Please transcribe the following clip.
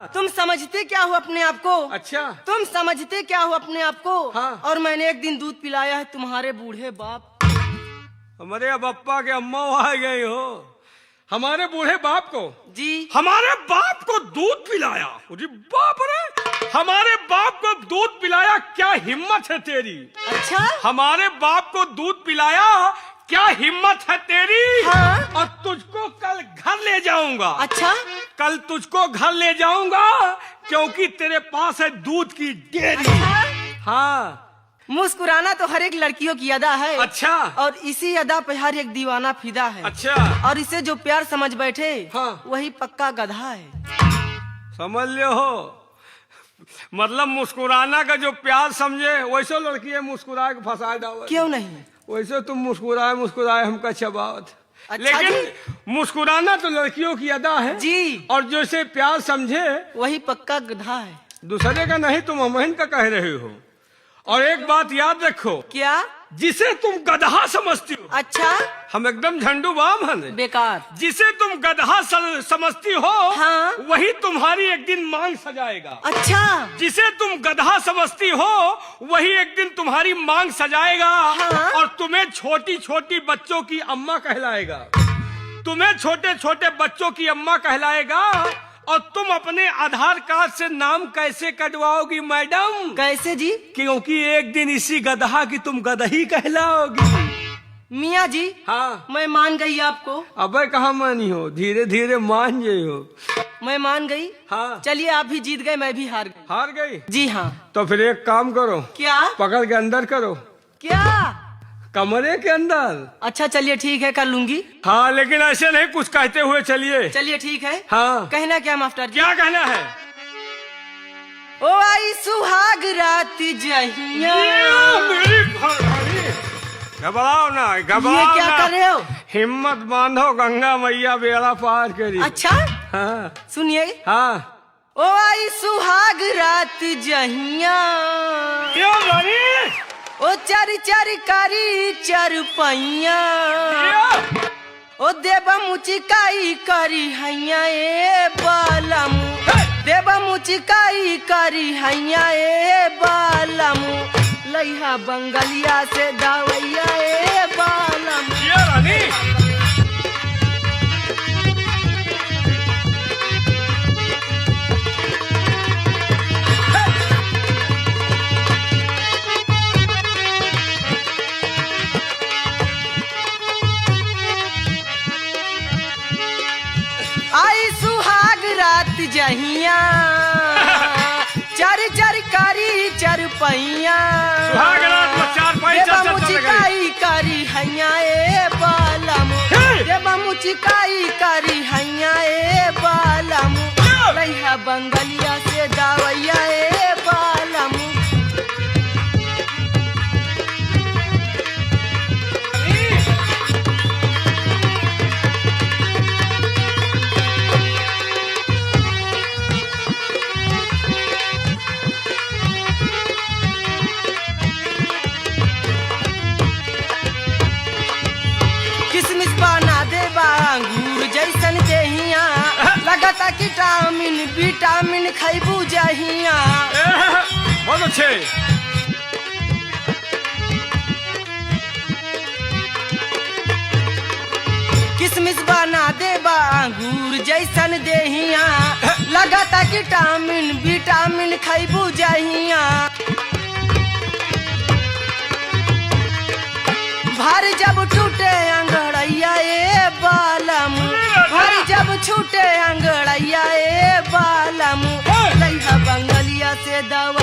तुम समझते क्या हो अपने आप को? अच्छा, तुम समझते क्या हो अपने आप को? हाँ। और मैंने एक दिन दूध पिलाया है तुम्हारे बूढ़े बाप। हमारे अप्पा के अम्मा आ गई हो। हमारे बूढ़े बाप को? जी। हमारे बाप को दूध पिलाया? अरे बाप रे, हमारे बाप को दूध पिलाया? क्या हिम्मत है तेरी। अच्छा, हमारे बाप को दूध पिलाया, क्या हिम्मत है तेरी। हाँ। और तुझको कल घर ले जाऊंगा। अच्छा, कल तुझको घर ले जाऊंगा क्योंकि तेरे पास है दूध की डेयरी। अच्छा। हाँ। मुस्कुराना तो हर एक लड़कियों की अदा है। अच्छा। और इसी अदा पे हर एक दीवाना फिदा है। अच्छा। और इसे जो प्यार समझ बैठे, हाँ। वही पक्का गधा है। समझ ले हो, मतलब मुस्कुराना का जो प्यार समझे वैसे लड़की है मुस्कुराए के फंसा डाल। क्यों नहीं? वैसे तुम मुस्कुराए मुस्कुराए हमका चबावत। अच्छा लेकिन मुस्कुराना तो लड़कियों की अदा है जी। और जैसे प्यार समझे वही पक्का गधा है। दूसरे का नहीं, तुम हमहन का कह रहे हो। और एक बात याद रखो, क्या? जिसे तुम गधा समझती हो, अच्छा, हम एकदम झंडू बाम हैं। बेकार। जिसे तुम गधा समझती हो, हाँ। वही तुम्हारी एक दिन मांग सजाएगा। अच्छा। जिसे तुम गधा समझती हो, वही एक दिन तुम्हारी मांग सजाएगा। हाँ। और तुम्हें छोटी छोटी बच्चों की अम्मा कहलाएगा। तुम्हें छोटे छोटे बच्चों की अम्मा कहलाएगा। और तुम अपने आधार कार्ड से नाम कैसे कटवाओगी मैडम? कैसे जी? क्योंकि एक दिन इसी गधा की तुम गदही कहलाओगी। मियाँ जी। हाँ। मैं मान गई आपको। अबे कहाँ मानी हो, धीरे धीरे मान जाई हो। मैं मान गई। हाँ। चलिए, आप भी जीत गए, मैं भी हार गई। हार गई? जी हाँ। तो फिर एक काम करो। क्या? पकड़ के अंदर करो। क्या? कमरे के अंदर। अच्छा चलिए, ठीक है, कर लूंगी। हाँ, लेकिन ऐसे नहीं, कुछ कहते हुए चलिए। चलिए ठीक है। हाँ। कहना क्या मास्टर जी? क्या कहना है? ओ आई सुहाग रात जहिया। मेरी भगवानी। घबराओ ना, घबराओ ये क्या ना। कर रहे हो? हिम्मत बांधो, गंगा मैया बेड़ा पार करी। अच्छा, हाँ। सुनिए। हाँ। ओ आई सुहाग रात जहिया। क्यों रानी? ओ चर चर कारी चरपैया। ओ देवा मुचिकाई करी हैया ए बालमु। देवा मुचिकाई करी हैया ए बालमु। लइहा बंगलिया से दावैया ए बालमु। क्यों रानी? आई सुहाग रात जहिया। चर चर कारी चरपैया। सुहाग रात में चार पैसा देवा चल चल मुचिकाई करी हैया ए बालमु। हे! देवा मुचिकाई करी हैया ए बालमु। लइहा बंगलिया से दावैया ए बालमु। किसमिस बना देबा अंगूर जैसन देहिया। लगता विटामिन विटामिन खैबू जहिया। बहुत अच्छे। किसमिस बना देबा अंगूर जैसन देहिया। लगता विटामिन विटामिन खैबू जहिया। भारी जब टूटे अंगड़ैया ए बालमु। भारी जब छूटे अंगड़ैया ए बालमु। लइहा बंगलिया से दवा